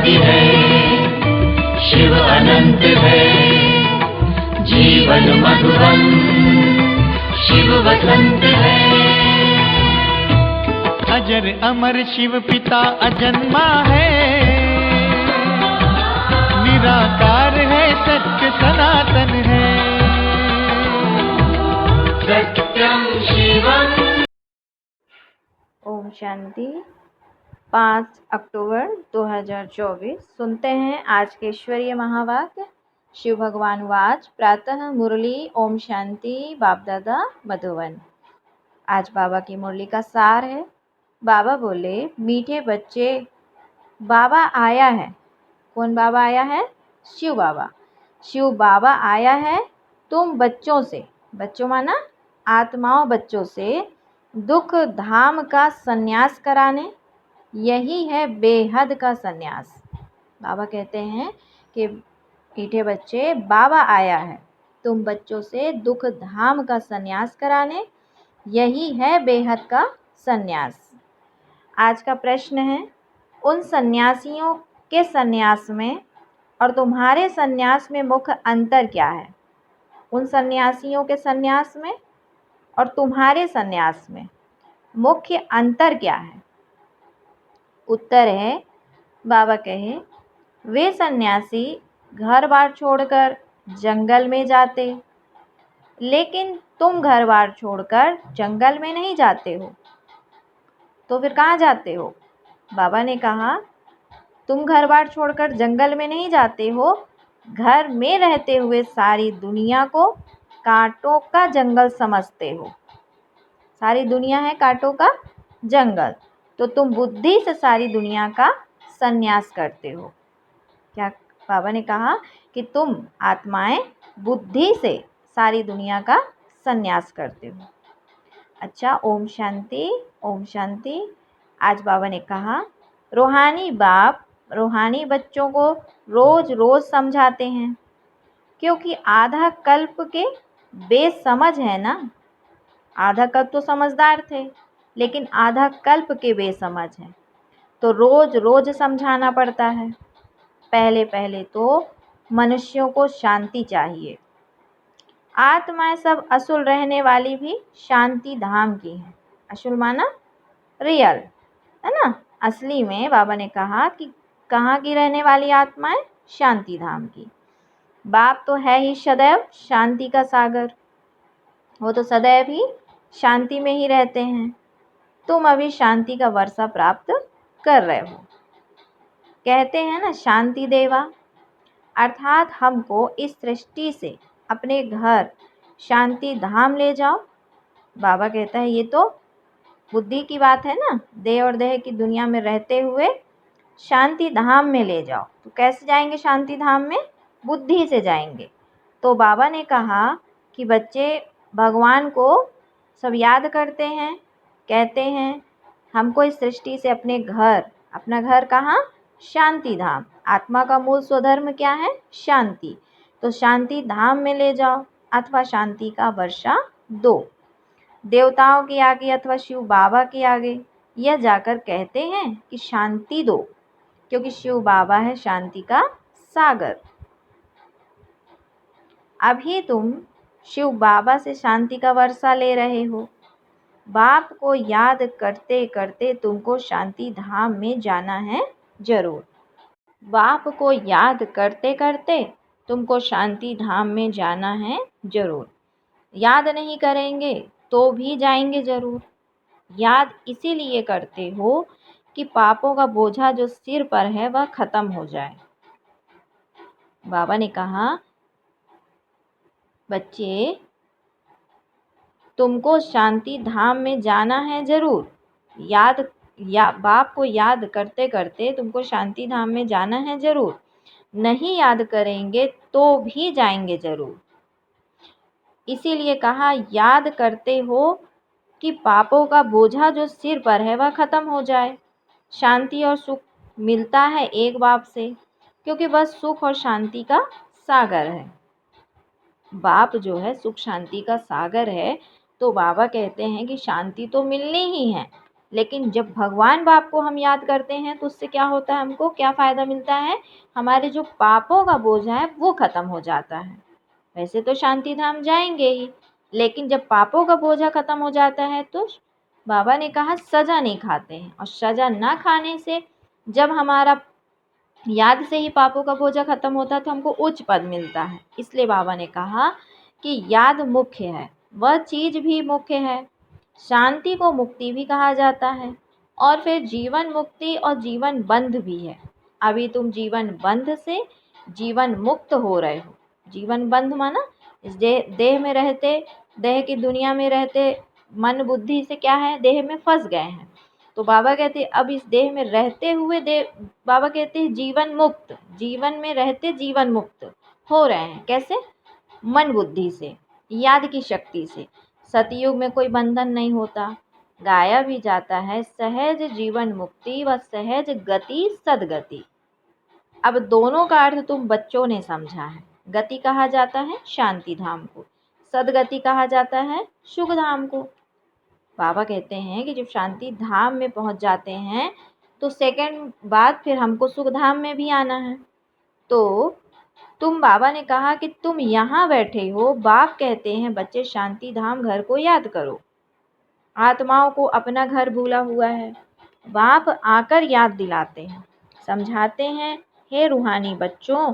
अनादि है, शिव अनंत है। जीवन मधुबन शिव वसंत है। अजर अमर शिव पिता अजन्मा है, निराकार है, सत्य सनातन है। सत्यम शिवम। ओम शांति। 5 अक्टूबर 2024 सुनते हैं आज के ईश्वरीय महावाक्य। शिव भगवान वाच प्रातः मुरली ओम शांति बाप दादा मधुबन। आज बाबा की मुरली का सार है। बाबा बोले, मीठे बच्चे, बाबा आया है। कौन बाबा आया है? शिव बाबा। शिव बाबा आया है तुम बच्चों से, बच्चों माना आत्माओं, बच्चों से दुख धाम का संन्यास कराने। यही है बेहद का संन्यास। बाबा कहते हैं कि मीठे बच्चे, बाबा आया है तुम बच्चों से दुख धाम का संन्यास कराने। यही है बेहद का संन्यास। आज का प्रश्न है, उन सन्यासियों के संन्यास में और तुम्हारे संन्यास में मुख्य अंतर क्या है? उन सन्यासियों के संन्यास में और तुम्हारे संन्यास में मुख्य अंतर क्या है? उत्तर है, बाबा कहे, वे सन्यासी घर बार छोड़कर जंगल में जाते, लेकिन तुम घर बार छोड़कर जंगल में नहीं जाते हो। तो फिर कहाँ जाते हो? बाबा ने कहा, तुम घर बार छोड़कर जंगल में नहीं जाते हो, घर में रहते हुए सारी दुनिया को कांटों का जंगल समझते हो। सारी दुनिया है कांटों का जंगल, तो तुम बुद्धि से सारी दुनिया का संन्यास करते हो। क्या बाबा ने कहा कि तुम आत्माएं बुद्धि से सारी दुनिया का संन्यास करते हो। अच्छा, ओम शांति, ओम शांति। आज बाबा ने कहा, रूहानी बाप रूहानी बच्चों को रोज रोज समझाते हैं, क्योंकि आधा कल्प के बेसमझ है ना। आधा कल्प तो समझदार थे, लेकिन आधा कल्प के बेसमझ हैं, तो रोज रोज समझाना पड़ता है। पहले पहले तो मनुष्यों को शांति चाहिए। आत्माएं सब असुल रहने वाली भी शांति धाम की हैं। असुल माना रियल, है ना। असली में बाबा ने कहा कि कहाँ की रहने वाली आत्माएं? शांति धाम की। बाप तो है ही सदैव शांति का सागर, वो तो सदैव ही शांति में ही रहते हैं। तुम अभी शांति का वर्षा प्राप्त कर रहे हो। कहते हैं ना, शांति देवा, अर्थात हमको इस सृष्टि से अपने घर शांति धाम ले जाओ। बाबा कहता है, ये तो बुद्धि की बात है ना, देह और देह की दुनिया में रहते हुए शांति धाम में ले जाओ। तो कैसे जाएंगे शांति धाम में? बुद्धि से जाएंगे। तो बाबा ने कहा कि बच्चे भगवान को सब याद करते हैं, कहते हैं हमको इस सृष्टि से अपने घर, अपना घर कहाँ? शांति धाम। आत्मा का मूल स्वधर्म क्या है? शांति। तो शांति धाम में ले जाओ अथवा शांति का वर्षा दो। देवताओं के आगे अथवा शिव बाबा के आगे यह जाकर कहते हैं कि शांति दो, क्योंकि शिव बाबा है शांति का सागर। अभी तुम शिव बाबा से शांति का वर्षा ले रहे हो। बाप को याद करते करते तुमको शांति धाम में जाना है जरूर। बाप को याद करते करते तुमको शांति धाम में जाना है जरूर। याद नहीं करेंगे तो भी जाएंगे जरूर। याद इसीलिए करते हो कि पापों का बोझा जो सिर पर है वह खत्म हो जाए। बाबा ने कहा, बच्चे तुमको शांति धाम में जाना है जरूर। बाप को याद करते करते तुमको शांति धाम में जाना है जरूर। नहीं याद करेंगे तो भी जाएंगे जरूर। इसीलिए कहा, याद करते हो कि पापों का बोझा जो सिर पर है वह खत्म हो जाए। शांति और सुख मिलता है एक बाप से, क्योंकि वह सुख और शांति का सागर है। बाप जो है सुख शांति का सागर है, तो बाबा कहते हैं कि शांति तो मिलनी ही है, लेकिन जब भगवान बाप को हम याद करते हैं तो उससे क्या होता है, हमको क्या फ़ायदा मिलता है, हमारे जो पापों का बोझ है वो ख़त्म हो जाता है। वैसे तो शांति धाम जाएंगे ही, लेकिन जब पापों का बोझा ख़त्म हो जाता है तो बाबा ने कहा सज़ा नहीं खाते हैं, और सज़ा ना खाने से जब हमारा याद से ही पापों का बोझा खत्म होता है तो हमको उच्च पद मिलता है। इसलिए बाबा ने कहा कि याद मुख्य है, वह चीज़ भी मुख्य है। शांति को मुक्ति भी कहा जाता है, और फिर जीवन मुक्ति और जीवन बंध भी है। अभी तुम जीवन बंध से जीवन मुक्त हो रहे हो। जीवन बंध माना इस देह में रहते, देह की दुनिया में रहते मन बुद्धि से क्या है, देह में फंस गए हैं। तो बाबा कहते हैं अब इस देह में रहते हुए बाबा कहते हैं जीवन मुक्त, जीवन में रहते जीवन मुक्त हो रहे हैं। कैसे? मन बुद्धि से, याद की शक्ति से। सतयुग में कोई बंधन नहीं होता, गाया भी जाता है सहज जीवन मुक्ति व सहज गति सदगति। अब दोनों का अर्थ तुम बच्चों ने समझा है। गति कहा जाता है शांति धाम को, सदगति कहा जाता है सुख धाम को। बाबा कहते हैं कि जब शांति धाम में पहुंच जाते हैं तो सेकंड बाद फिर हमको सुख धाम में भी आना है। तो बाबा ने कहा कि तुम यहाँ बैठे हो, बाप कहते हैं बच्चे शांति धाम घर को याद करो। आत्माओं को अपना घर भूला हुआ है, बाप आकर याद दिलाते हैं, समझाते हैं हे रूहानी बच्चों,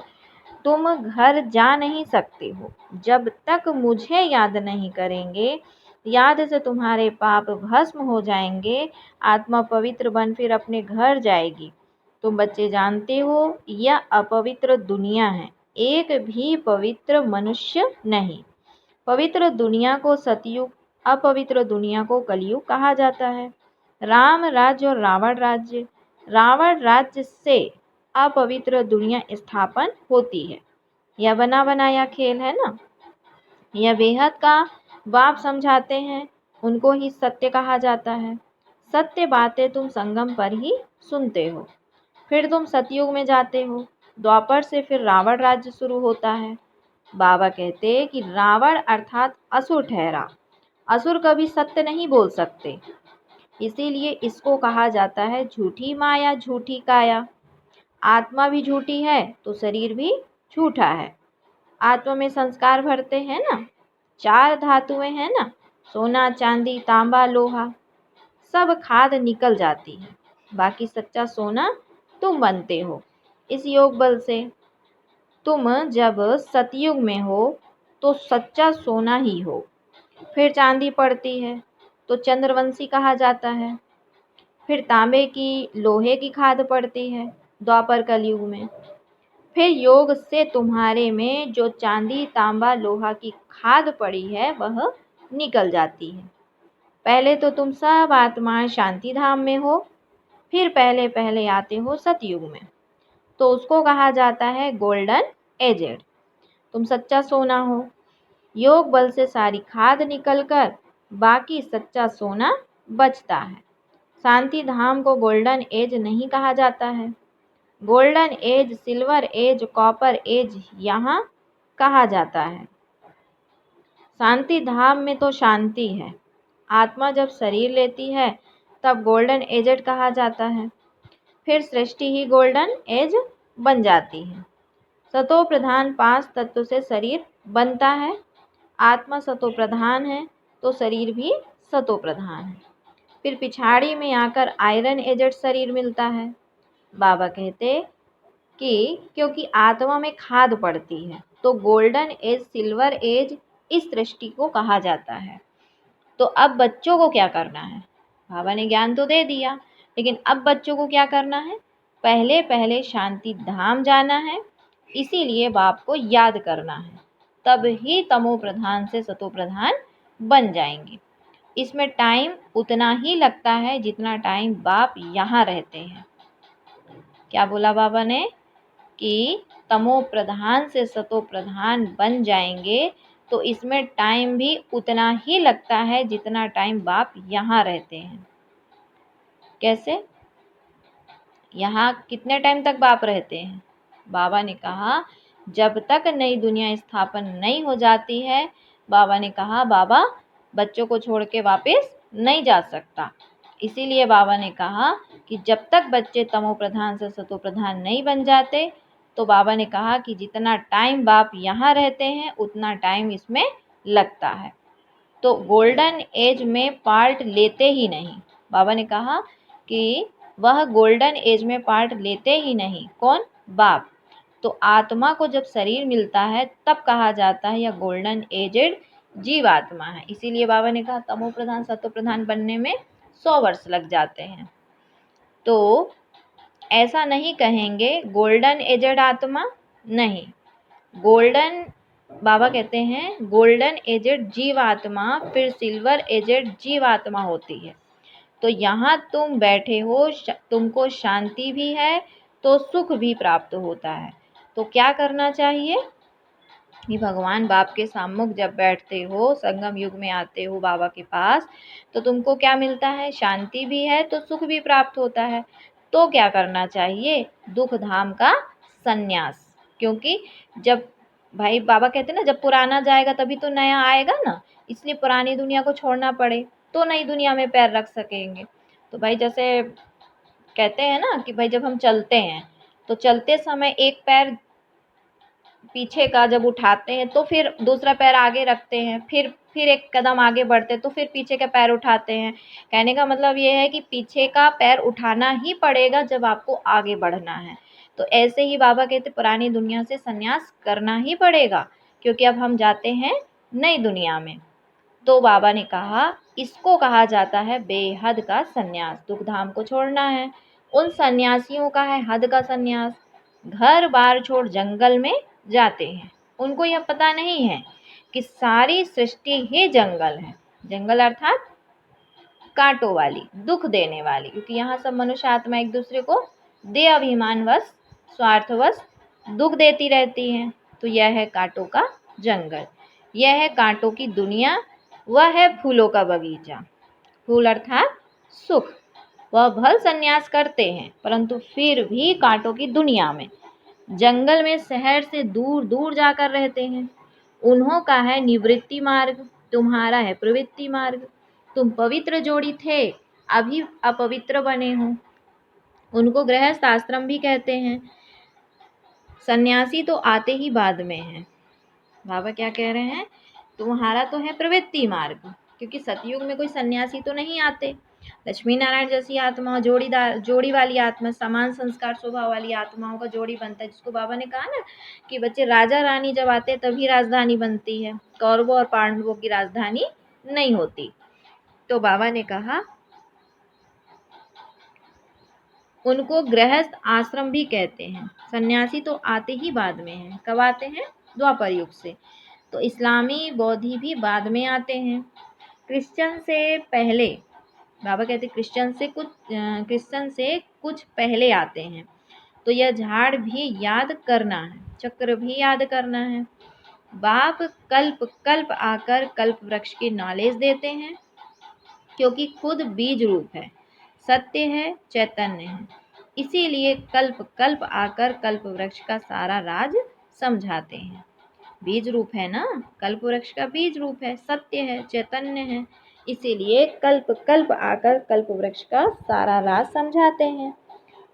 तुम घर जा नहीं सकते हो जब तक मुझे याद नहीं करेंगे। याद से तुम्हारे पाप भस्म हो जाएंगे, आत्मा पवित्र बन फिर अपने घर जाएगी। तुम बच्चे जानते हो यह अपवित्र दुनिया है, एक भी पवित्र मनुष्य नहीं। पवित्र दुनिया को सतयुग, अपवित्र दुनिया को कलयुग कहा जाता है। राम राज्य और रावण राज्य से अपवित्र दुनिया स्थापन होती है। यह बना बनाया खेल है ना। यह बेहद का बाप समझाते हैं, उनको ही सत्य कहा जाता है। सत्य बातें तुम संगम पर ही सुनते हो। फिर तुम सतयुग में जाते हो, द्वापर से फिर रावण राज्य शुरू होता है। बाबा कहते हैं कि रावण अर्थात असुर ठहरा। असुर कभी सत्य नहीं बोल सकते, इसीलिए इसको कहा जाता है झूठी माया झूठी काया। आत्मा भी झूठी है तो शरीर भी झूठा है। आत्मा में संस्कार भरते हैं ना, 4 धातुएं हैं ना, सोना चांदी तांबा लोहा, सब खाद निकल जाती है। बाकी सच्चा सोना तुम बनते हो इस योग बल से। तुम जब सतयुग में हो तो सच्चा सोना ही हो। फिर चांदी पड़ती है तो चंद्रवंशी कहा जाता है। फिर तांबे की लोहे की खाद पड़ती है द्वापर कलयुग में। फिर योग से तुम्हारे में जो चांदी तांबा लोहा की खाद पड़ी है वह निकल जाती है। पहले तो तुम सब आत्माएं शांति धाम में हो, फिर पहले पहले आते हो सतयुग में, तो उसको कहा जाता है गोल्डन एजेड। तुम सच्चा सोना हो। योग बल से सारी खाद निकलकर बाकी सच्चा सोना बचता है। शांति धाम को गोल्डन एज नहीं कहा जाता है। Golden age, silver age, copper age यहाँ कहा जाता है। शांति धाम में तो शांति है। आत्मा जब शरीर लेती है तब गोल्डन एजेड कहा जाता है। फिर सृष्टि ही गोल्डन एज बन जाती है। सतो प्रधान 5 तत्व से शरीर बनता है। आत्मा सतो प्रधान है तो शरीर भी सतो प्रधान है। फिर पिछाड़ी में आकर आयरन एजेड शरीर मिलता है। बाबा कहते कि क्योंकि आत्मा में खाद पड़ती है तो गोल्डन एज, सिल्वर एज इस सृष्टि को कहा जाता है। तो अब बच्चों को क्या करना है? बाबा ने ज्ञान तो दे दिया, लेकिन अब बच्चों को क्या करना है? पहले पहले शांति धाम जाना है, इसीलिए बाप को याद करना है, तब ही तमो प्रधान से सतो प्रधान बन जाएंगे। इसमें टाइम उतना ही लगता है जितना टाइम बाप यहाँ रहते हैं। क्या बोला बाबा ने? कि तमो प्रधान से सतो प्रधान बन जाएंगे, तो इसमें टाइम भी उतना ही लगता है जितना टाइम बाप यहाँ रहते हैं। कैसे? यहाँ कितने टाइम तक बाप रहते हैं? बाबा ने कहा जब तक नई दुनिया स्थापन नहीं हो जाती है, बाबा ने कहा बाबा बच्चों को छोड़ के वापस नहीं जा सकता, इसीलिए बाबा ने कहा कि जब तक बच्चे तमो प्रधान से सतो प्रधान नहीं बन जाते, तो बाबा ने कहा कि जितना टाइम बाप यहाँ रहते हैं उतना टाइम इसमें लगता है। तो गोल्डन एज में पार्ट लेते ही नहीं। बाबा ने कहा कि वह गोल्डन एज में पार्ट लेते ही नहीं। कौन? बाप। तो आत्मा को जब शरीर मिलता है तब कहा जाता है यह गोल्डन एजेड जीवात्मा है। इसीलिए बाबा ने कहा तमो प्रधान सतो प्रधान बनने में 100 वर्ष लग जाते हैं। तो ऐसा नहीं कहेंगे गोल्डन एजेड आत्मा, नहीं। गोल्डन, बाबा कहते हैं गोल्डन एजेड जीवात्मा फिर सिल्वर एजेड जीवात्मा होती है। तो यहाँ तुम बैठे हो, तुमको शांति भी है तो सुख भी प्राप्त होता है। तो क्या करना चाहिए कि भगवान बाप के सम्मुख जब बैठते हो, संगम युग में आते हो बाबा के पास, तो तुमको क्या मिलता है? शांति भी है तो सुख भी प्राप्त होता है। तो क्या करना चाहिए? दुख धाम का संन्यास। क्योंकि जब भाई बाबा कहते हैं ना, जब पुराना जाएगा तभी तो नया आएगा ना, इसलिए पुरानी दुनिया को छोड़ना पड़े तो नई दुनिया में पैर रख सकेंगे। तो भाई जैसे कहते हैं ना कि भाई जब हम चलते हैं तो चलते समय एक पैर पीछे का जब उठाते हैं तो फिर दूसरा पैर आगे रखते हैं, फिर एक कदम आगे बढ़ते हैं तो फिर पीछे का पैर उठाते हैं। कहने का मतलब ये है कि पीछे का पैर उठाना ही पड़ेगा जब आपको आगे बढ़ना है। तो ऐसे ही बाबा कहते पुरानी दुनिया से संन्यास करना ही पड़ेगा, क्योंकि अब हम जाते हैं नई दुनिया में। तो बाबा ने कहा इसको कहा जाता है बेहद का संन्यास। दुख धाम को छोड़ना है। उन सन्यासियों का है हद का संन्यास। घर बार छोड़ जंगल में जाते हैं। उनको यह पता नहीं है कि सारी सृष्टि ही जंगल है। जंगल अर्थात कांटों वाली, दुख देने वाली, क्योंकि यहाँ सब मनुष्य आत्मा एक दूसरे को देह अभिमानवश, स्वार्थवश दुख देती रहती हैं। तो यह है कांटों का जंगल, यह है कांटों की दुनिया, वह है फूलों का बगीचा। फूल अर्थात सुख। वह भल संन्यास करते हैं परंतु फिर भी कांटों की दुनिया में, जंगल में शहर से दूर दूर जाकर रहते हैं। उन्हों का है निवृत्ति मार्ग, तुम्हारा है प्रवृत्ति मार्ग। तुम पवित्र जोड़ी थे, अभी अपवित्र बने हो। उनको गृहस्थ आश्रम भी कहते हैं। सन्यासी तो आते ही बाद में है। बाबा क्या कह रहे हैं? तुम्हारा तो है प्रवृत्ति मार्ग, क्योंकि सतयुग में कोई सन्यासी तो नहीं आते। लक्ष्मी नारायण जैसी आत्मा, जोड़ी वाली आत्मा, समान संस्कार स्वभाव वाली आत्माओं का जोड़ी बनता है, जिसको बाबा ने कहा ना कि बच्चे राजा रानी जब आते तभी राजधानी बनती है, कौरवों और पांडवों की राजधानी नहीं होती। तो बाबा ने कहा उनको गृहस्थ आश्रम भी कहते हैं। सन्यासी तो आते ही बाद में हैं। कब आते हैं? द्वापर युग से। तो इस्लामी बौद्धि भी बाद में आते हैं। क्रिश्चियन से पहले, बाबा कहते क्रिश्चियन से कुछ पहले आते हैं। तो यह झाड़ भी याद करना है, चक्र भी याद करना है। बाप कल्प कल्प आकर कल्प वृक्ष की नॉलेज देते हैं, क्योंकि खुद बीज रूप है, सत्य है, चैतन्य है। इसीलिए कल्प कल्प आकर कल्प वृक्ष का सारा राज समझाते हैं। बीज रूप है ना, कल्प वृक्ष का बीज रूप है, सत्य है, चैतन्य है। इसीलिए कल्प कल्प आकर कल्प वृक्ष का सारा राज समझाते हैं।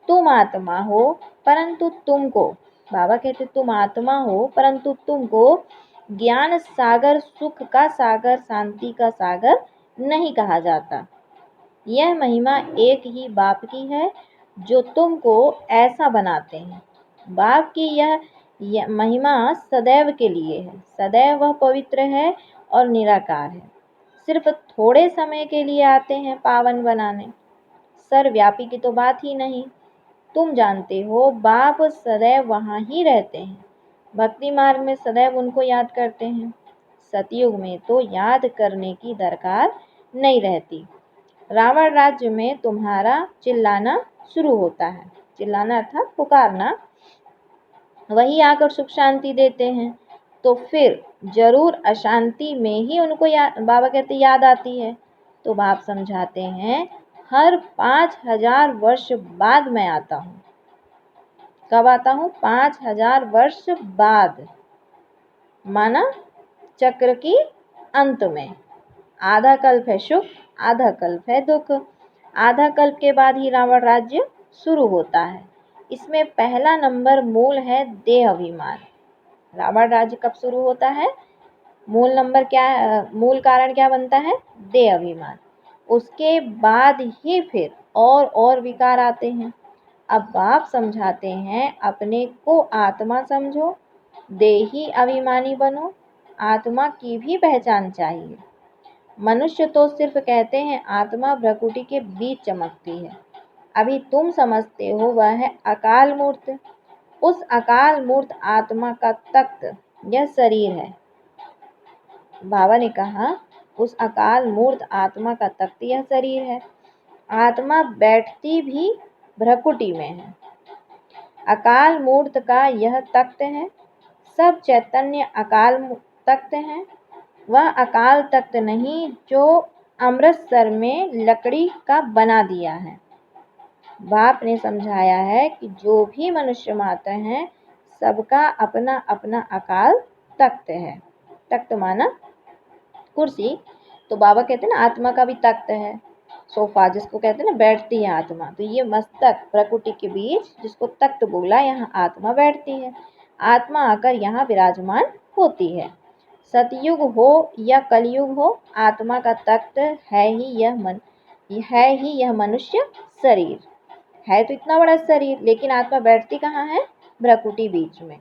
तुम आत्मा हो परंतु तुमको, बाबा कहते तुम आत्मा हो परंतु तुमको ज्ञान सागर, सुख का सागर, शांति का सागर नहीं कहा जाता। यह महिमा एक ही बाप की है जो तुमको ऐसा बनाते हैं। बाप की यह महिमा सदैव के लिए है। सदैव वह पवित्र है और निराकार है। सिर्फ थोड़े समय के लिए आते हैं पावन बनाने, सर्वव्यापी की तो बात ही नहीं। तुम जानते हो बाप सदैव वहाँ ही रहते हैं। भक्ति मार्ग में सदैव उनको याद करते हैं। सतयुग में तो याद करने की दरकार नहीं रहती। रावण राज्य में तुम्हारा चिल्लाना शुरू होता है। चिल्लाना अर्थात पुकारना। वही आकर सुख शांति देते हैं। तो फिर जरूर अशांति में ही उनको बाबा कहते याद आती है। तो बाप समझाते हैं हर 5000 वर्ष बाद मैं आता हूँ। कब आता हूँ? 5000 वर्ष बाद, माना चक्र की अंत में। आधा कल्प है सुख, आधा कल्प है दुख। आधा कल्प के बाद ही रावण राज्य शुरू होता है। इसमें पहला नंबर मूल है देह अभिमान। रावण राज्य कब शुरू होता है? मूल कारण क्या बनता है? देह अभिमान। उसके बाद ही फिर और विकार आते हैं। अब बाप समझाते हैं, अपने को आत्मा समझो, देही अभिमानी बनो। आत्मा की भी पहचान चाहिए। मनुष्य तो सिर्फ कहते हैं आत्मा भ्रकुटी के बीच चमकती है। अभी तुम समझते हो वह है अकाल मूर्त। उस अकाल मूर्त आत्मा का तख्त यह शरीर है। बाबा ने कहा, उस अकाल मूर्त आत्मा का तख्त यह शरीर है। आत्मा बैठती भी भ्रकुटी में है। अकाल मूर्त का यह तख्त है। सब चैतन्य अकाल तख्त है। वह अकाल तख्त नहीं जो अमृतसर में लकड़ी का बना दिया है। बाप ने समझाया है कि जो भी मनुष्य मात्र हैं, सबका अपना अपना अकाल तख्त है। तख्त माना कुर्सी, तो बाबा कहते हैं ना आत्मा का भी तख्त है। सोफा जिसको कहते हैं ना बैठती है आत्मा, तो ये मस्तक प्रकृति के बीच जिसको तख्त बोला, यहाँ आत्मा बैठती है। आत्मा आकर यहाँ विराजमान होती है। सतयुग हो या कलयुग हो, आत्मा का तख्त है ही यह मनुष्य शरीर है। तो इतना बड़ा शरीर, लेकिन आत्मा बैठती कहाँ है? भ्रकुटी बीच में।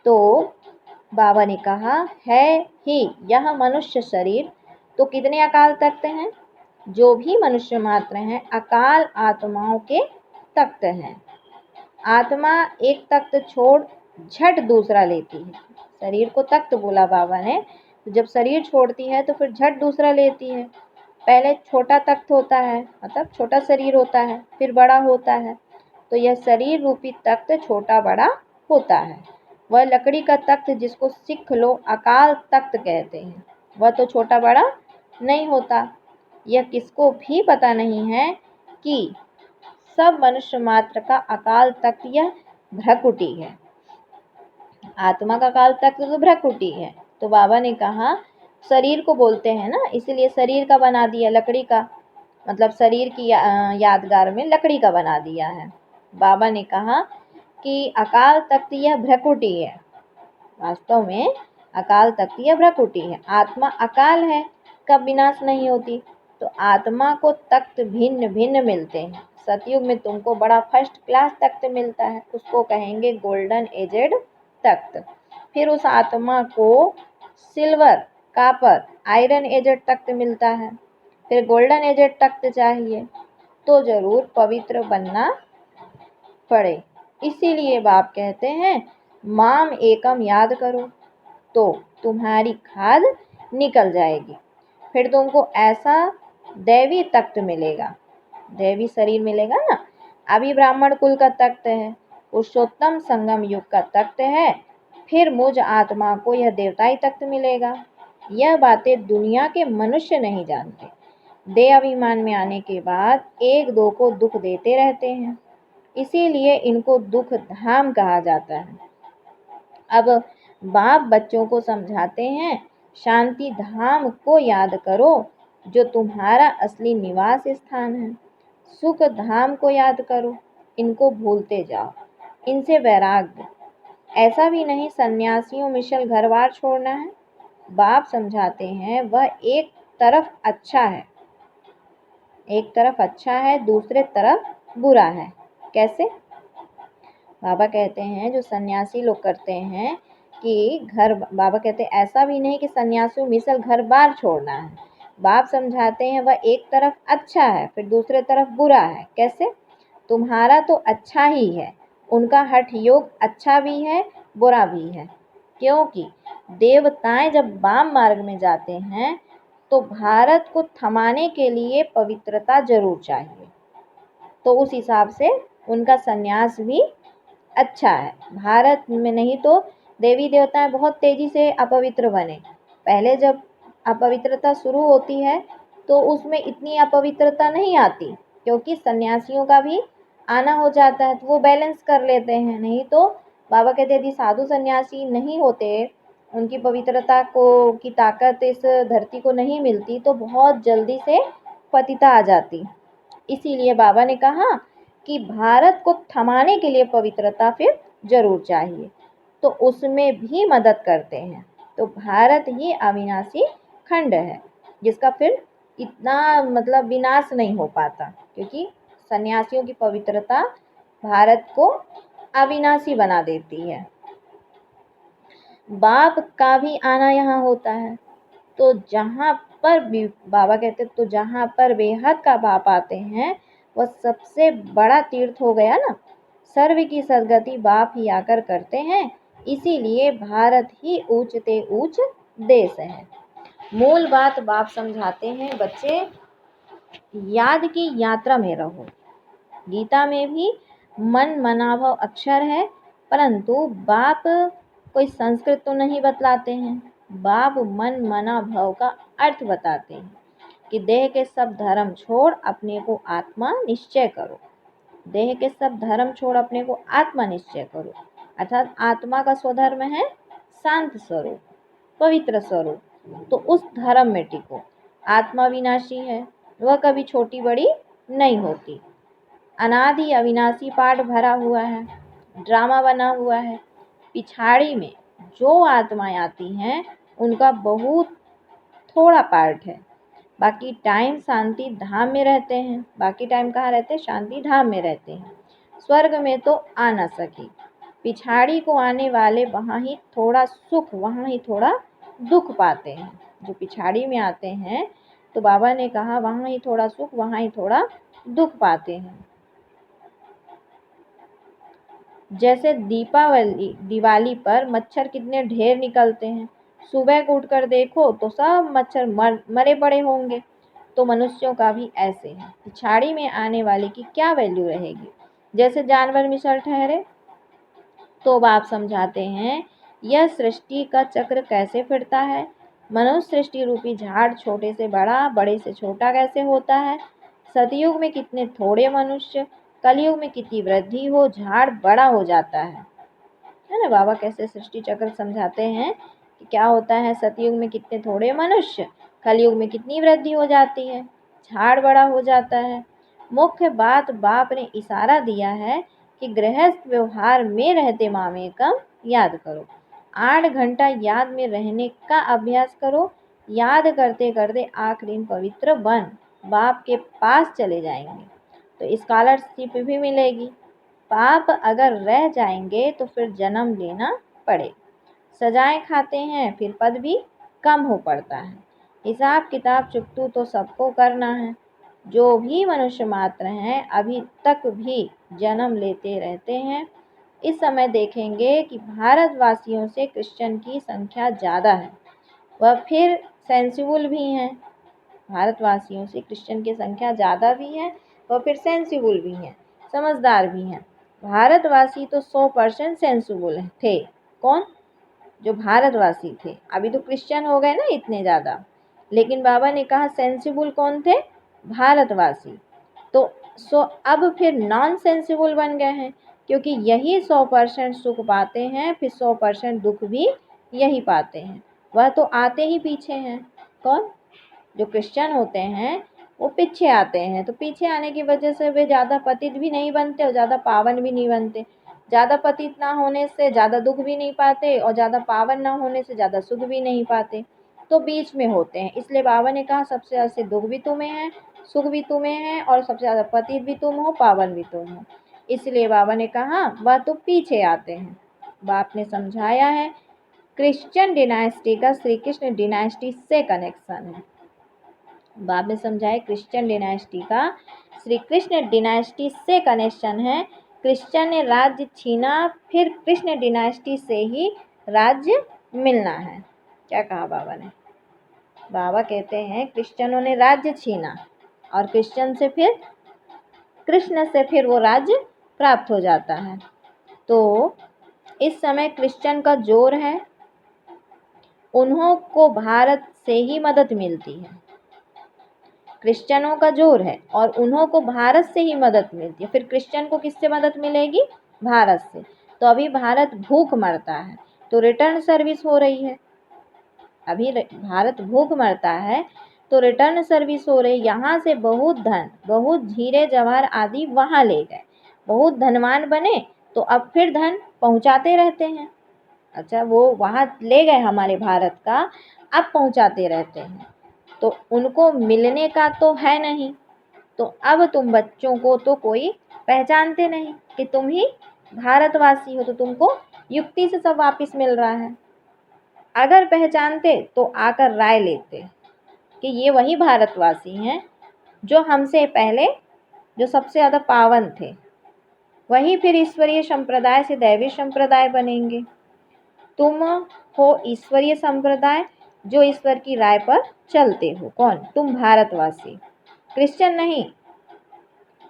तो बाबा ने कहा है ही यह मनुष्य शरीर। तो कितने अकाल तख्त हैं? जो भी मनुष्य मात्र हैं, अकाल आत्माओं के तख्त हैं। आत्मा एक तख्त छोड़ झट दूसरा लेती है। शरीर को तख्त बोला बाबा ने, तो जब शरीर छोड़ती है तो फिर झट दूसरा लेती है। पहले छोटा तख्त होता है, मतलब छोटा शरीर होता है, फिर बड़ा होता है। तो यह शरीर रूपी तख्त छोटा बड़ा होता है। वह लकड़ी का तख्त जिसको सिख लो अकाल तख्त कहते हैं, वह तो छोटा बड़ा नहीं होता। यह किसको भी पता नहीं है कि सब मनुष्य मात्र का अकाल तख्त यह भ्रकुटी है। आत्मा का अकाल तख्त तो भ्रकुटी है। तो बाबा ने कहा शरीर को बोलते हैं ना, इसलिए शरीर का बना दिया लकड़ी का, मतलब शरीर की यादगार में लकड़ी का बना दिया है। बाबा ने कहा कि अकाल तख्त यह भ्रकुटी है। वास्तव में अकाल तख्त यह भ्रकुटी है। आत्मा अकाल है, कब विनाश नहीं होती। तो आत्मा को तख्त भिन्न भिन्न मिलते हैं। सतयुग में तुमको बड़ा फर्स्ट क्लास तख्त मिलता है, उसको कहेंगे गोल्डन एजेड तख्त। फिर उस आत्मा को सिल्वर, कापर, आयरन एजेड तख्त मिलता है। फिर गोल्डन एजेड तख्त चाहिए तो जरूर पवित्र बनना पड़े। इसीलिए बाप कहते हैं माम एकम याद करो तो तुम्हारी खाद निकल जाएगी। फिर तुमको ऐसा दैवी तख्त मिलेगा, दैवी शरीर मिलेगा ना। अभी ब्राह्मण कुल का तख्त है, पुरुषोत्तम संगम युग का तख्त है। फिर मुझ आत्मा को यह देवताई तख्त मिलेगा। यह बातें दुनिया के मनुष्य नहीं जानते। देह अभिमान में आने के बाद एक दो को दुख देते रहते हैं, इसीलिए इनको दुख धाम कहा जाता है। अब बाप बच्चों को समझाते हैं, शांति धाम को याद करो जो तुम्हारा असली निवास स्थान है। सुख धाम को याद करो, इनको भूलते जाओ, इनसे वैराग्य। ऐसा भी नहीं सन्यासियों मिशल घर बार छोड़ना है। बाप समझाते हैं वह एक तरफ अच्छा है, एक तरफ अच्छा है, दूसरे तरफ बुरा है। कैसे? बाबा कहते हैं जो सन्यासी लोग करते हैं कि बाबा कहते हैं ऐसा भी नहीं कि सन्यासियों मिसल घर बार छोड़ना है। बाप समझाते हैं वह एक तरफ अच्छा है, फिर दूसरे तरफ बुरा है। कैसे? तुम्हारा तो अच्छा ही है, उनका हठ योग अच्छा भी है बुरा भी है। क्योंकि देवताएं जब वाम मार्ग में जाते हैं तो भारत को थमाने के लिए पवित्रता जरूर चाहिए, तो उस हिसाब से उनका सन्यास भी अच्छा है। भारत में नहीं तो देवी देवताएं बहुत तेजी से अपवित्र बने। पहले जब अपवित्रता शुरू होती है तो उसमें इतनी अपवित्रता नहीं आती, क्योंकि सन्यासियों का भी आना हो जाता है तो वो बैलेंस कर लेते हैं। नहीं तो बाबा कहते यदि साधु सन्यासी नहीं होते, उनकी पवित्रता को की ताकत इस धरती को नहीं मिलती, तो बहुत जल्दी से पतिता आ जाती। इसीलिए बाबा ने कहा कि भारत को थमाने के लिए पवित्रता फिर जरूर चाहिए, तो उसमें भी मदद करते हैं। तो भारत ही अविनाशी खंड है जिसका फिर इतना मतलब विनाश नहीं हो पाता, क्योंकि सन्यासियों की पवित्रता भारत को अविनाशी बना देती है। बाप का भी आना यहाँ होता है, तो जहाँ पर भी बाबा कहते तो जहाँ पर बेहद का बाप आते हैं वह सबसे बड़ा तीर्थ हो गया ना। सर्व की सदगति बाप ही आकर करते हैं, इसीलिए भारत ही ऊंचते ऊंच देश है। मूल बात बाप समझाते हैं, बच्चे याद की यात्रा में रहो। गीता में भी मन मनाभव अक्षर है, परंतु बाप कोई संस्कृत तो नहीं बतलाते हैं। बाप मन मना भव का अर्थ बताते हैं कि देह के सब धर्म छोड़ अपने को आत्मा निश्चय करो। देह के सब धर्म छोड़ अपने को आत्मा निश्चय करो, अर्थात आत्मा का स्वधर्म है शांत स्वरूप, पवित्र स्वरूप, तो उस धर्म में टिको। आत्मा विनाशी है, वह कभी छोटी बड़ी नहीं होती। अनादि अविनाशी पाठ भरा हुआ है, ड्रामा बना हुआ है। पिछाड़ी में जो आत्माएं आती हैं उनका बहुत थोड़ा पार्ट है, बाकी टाइम शांति धाम में रहते हैं। बाकी टाइम कहाँ रहते हैं? शांति धाम में रहते हैं। स्वर्ग में तो आ न सके। पिछाड़ी को आने वाले वहाँ ही थोड़ा सुख, वहाँ ही थोड़ा दुख पाते हैं। जो पिछाड़ी में आते हैं तो बाबा ने कहा वहाँ ही थोड़ा सुख, वहाँ ही थोड़ा दुख पाते हैं। जैसे दिवाली पर मच्छर कितने ढेर निकलते हैं, सुबह को उठकर देखो तो सब मच्छर मरे पड़े होंगे। तो मनुष्यों का भी ऐसे है, पिछाड़ी में आने वाले की क्या वैल्यू रहेगी। जैसे जानवर मिसल ठहरे। तो बाप समझाते हैं यह सृष्टि का चक्र कैसे फिरता है। मनुष्य सृष्टि रूपी झाड़ छोटे से बड़ा, बड़े से छोटा कैसे होता है। सतयुग में कितने थोड़े मनुष्य, कलयुग में कितनी वृद्धि हो, झाड़ बड़ा हो जाता है ना। बाबा कैसे सृष्टि चक्र समझाते हैं कि क्या होता है। सतयुग में कितने थोड़े मनुष्य, कलयुग में कितनी वृद्धि हो जाती है, झाड़ बड़ा हो जाता है। मुख्य बात बाप ने इशारा दिया है कि गृहस्थ व्यवहार में रहते मामेकम याद करो। 8 घंटा याद में रहने का अभ्यास करो। याद करते करते आखिरी पवित्र बन बाप के पास चले जाएंगे, तो स्कॉलरशिप भी मिलेगी। पाप अगर रह जाएंगे तो फिर जन्म लेना पड़े। सजाएं खाते हैं फिर पद भी कम हो पड़ता है। हिसाब किताब चुकतू तो सबको करना है। जो भी मनुष्य मात्र हैं अभी तक भी जन्म लेते रहते हैं। इस समय देखेंगे कि भारतवासियों से क्रिश्चियन की संख्या ज़्यादा है, वह फिर सेंसिबल भी हैं। भारतवासियों से क्रिश्चियन की संख्या ज़्यादा भी है, वह फिर सेंसिबल भी हैं, समझदार भी हैं। भारतवासी तो 100% सेंसिबल थे। कौन? जो भारतवासी थे। अभी तो क्रिश्चियन हो गए ना इतने ज़्यादा, लेकिन बाबा ने कहा सेंसिबल कौन थे? भारतवासी। तो अब फिर नॉन सेंसिबल बन गए हैं, क्योंकि यही 100% सुख पाते हैं, फिर 100% दुख भी यही पाते हैं। वह तो आते ही पीछे हैं। कौन? जो क्रिश्चियन होते हैं वो पीछे आते हैं, तो पीछे आने की वजह से वे ज़्यादा पतित भी नहीं बनते और ज़्यादा पावन भी नहीं बनते। ज़्यादा पतित ना होने से ज़्यादा दुख भी नहीं पाते और ज़्यादा पावन ना होने से ज़्यादा सुख भी नहीं पाते, तो बीच में होते हैं। इसलिए बाबा ने कहा सबसे ज़्यादा दुख भी तुम्हें है, सुख भी तुम्हें है, और सबसे ज़्यादा पतित भी तुम हो, पावन भी तुम हो। इसलिए बाबा ने कहा वह तो पीछे आते हैं। बाप ने समझाया है क्रिश्चियन डिनाइस्टी का श्री कृष्ण डिनाइस्टी से कनेक्शन है। बाप ने समझाया क्रिश्चियन डिनाइस्टी का श्री कृष्ण डिनाइस्टी से कनेक्शन है। क्रिश्चियन ने राज्य छीना, फिर कृष्ण डिनाइस्टी से ही राज्य मिलना है। क्या कहा बाबा ने? बाबा कहते हैं क्रिश्चियनों ने राज्य छीना और क्रिश्चियन से फिर कृष्ण से फिर वो राज्य प्राप्त हो जाता है। तो इस समय क्रिश्चियन का जोर है, उन्हों को भारत से ही मदद मिलती है। क्रिश्चियनों का जोर है और उन्हों को भारत से ही मदद मिलती है। फिर क्रिश्चियन को किससे मदद मिलेगी? भारत से। तो अभी भारत भूख मरता है, तो रिटर्न सर्विस हो रही है। अभी भारत भूख मरता है तो रिटर्न सर्विस हो रही, यहाँ से बहुत धन, बहुत हीरे जवाहर आदि वहाँ ले गए, बहुत धनवान बने तो अब फिर धन पहुँचाते रहते हैं। अच्छा, वो वहाँ ले गए हमारे भारत का, अब पहुँचाते रहते हैं, तो उनको मिलने का तो है नहीं, तो अब तुम बच्चों को तो कोई पहचानते नहीं कि तुम ही भारतवासी हो, तो तुमको युक्ति से सब वापस मिल रहा है। अगर पहचानते तो आकर राय लेते कि ये वही भारतवासी हैं जो हमसे पहले, जो सबसे ज़्यादा पावन थे, वही फिर ईश्वरीय संप्रदाय से दैवी संप्रदाय बनेंगे। तुम हो ईश्वरीय संप्रदाय जो ईश्वर की राय पर चलते हो। कौन? तुम भारतवासी। क्रिश्चियन नहीं,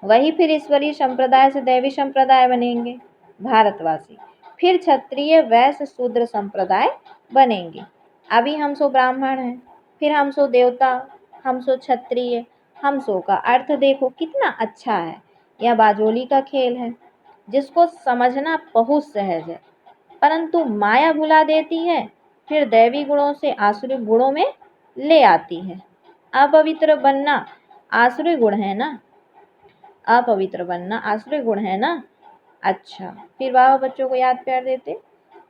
वही फिर ईश्वरीय संप्रदाय से दैवी संप्रदाय बनेंगे, भारतवासी। फिर क्षत्रिय वैश्य शूद्र संप्रदाय बनेंगे। अभी हम सो ब्राह्मण हैं, फिर हम सो देवता, हम सो क्षत्रिय, हम सो का अर्थ देखो कितना अच्छा है। यह बाजोली का खेल है जिसको समझना बहुत सहज है, परंतु माया भुला देती है, फिर दैवी गुणों से आसुरी गुणों में ले आती है। अपवित्र बनना आसुरी गुण है ना, अपवित्र बनना आसुरी गुण है ना। अच्छा, फिर बाबा बच्चों को याद प्यार देते,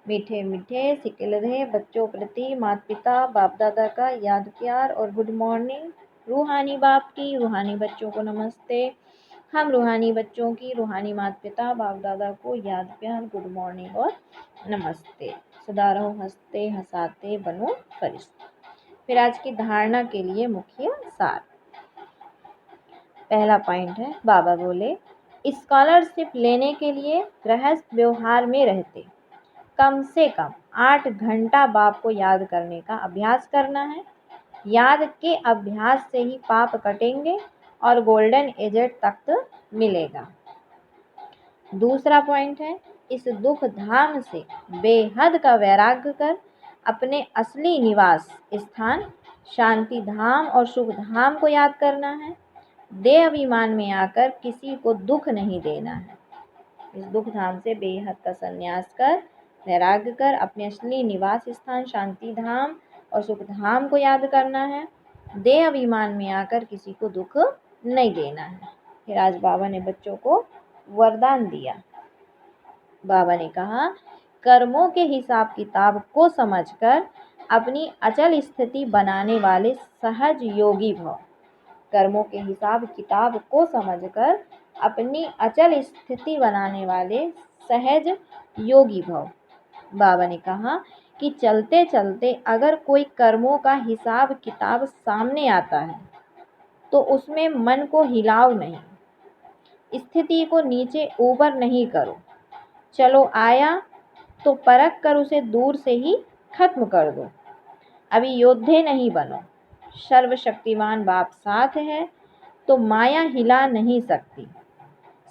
मीठे मीठे सिके लधे बच्चों प्रति माता पिता बाप दादा का याद प्यार और गुड मॉर्निंग। रूहानी बाप की रूहानी बच्चों को नमस्ते। हम रूहानी बच्चों की रूहानी माता पिता बाप दादा को याद प्यार, गुड मॉर्निंग और नमस्ते। सदा रहो हंसते हंसाते, बनो फरिश्ते। फिर आज की धारणा के लिए मुख्य सार। पहला पॉइंट है, बाबा बोले स्कॉलरशिप लेने के लिए गृहस्थ व्यवहार में रहते कम से कम 8 घंटा बाप को याद करने का अभ्यास करना है। याद के अभ्यास से ही पाप कटेंगे और गोल्डन एजेड तख्त मिलेगा। दूसरा पॉइंट है, इस दुख धाम से बेहद का वैराग्य कर अपने असली निवास स्थान शांति धाम और सुख धाम को याद करना है। देह अभिमान में आकर किसी को दुख नहीं देना है। इस दुख धाम से बेहद का संन्यास कर वैराग्य कर अपने असली निवास स्थान शांति धाम और सुख धाम को याद करना है। देह अभिमान में आकर किसी को दुख नहीं देना है। फिर आज बाबा ने बच्चों को वरदान दिया। बाबा ने कहा, कर्मों के हिसाब किताब को समझकर अपनी अचल स्थिति बनाने वाले सहज योगी भव। कर्मों के हिसाब किताब को समझकर अपनी अचल स्थिति बनाने वाले सहज योगी भव। बाबा ने कहा कि चलते चलते अगर कोई कर्मों का हिसाब किताब सामने आता है तो उसमें मन को हिलाओ नहीं, स्थिति को नीचे ऊपर नहीं करो। चलो आया तो परख कर उसे दूर से ही खत्म कर दो। अभी योद्धे नहीं बनो। सर्वशक्तिमान बाप साथ है तो माया हिला नहीं सकती।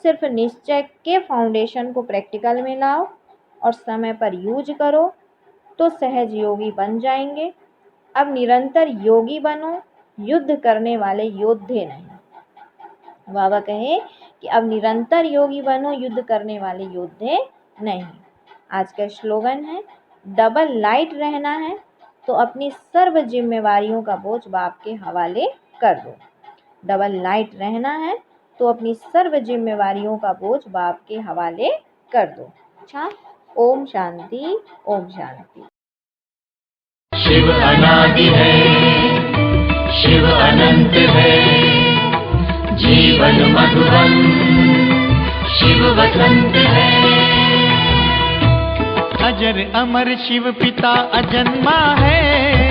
सिर्फ निश्चय के फाउंडेशन को प्रैक्टिकल में लाओ और समय पर यूज करो तो सहज योगी बन जाएंगे। अब निरंतर योगी बनो, युद्ध करने वाले योद्धे नहीं। बाबा कहे कि अब निरंतर योगी बनो, युद्ध करने वाले योद्धे नहीं। आज का स्लोगन है, डबल लाइट रहना है तो अपनी सर्व जिम्मेवारियों का बोझ बाप के हवाले कर दो। डबल लाइट रहना है तो अपनी सर्व जिम्मेवारियों का बोझ बाप के हवाले कर दो। अच्छा, ओम शांति, ओम शांति। शिव अनादि है, शिव अनंत है, जीवन मधुबन शिव वसंत है। अजर अमर शिव पिता अजन्मा है।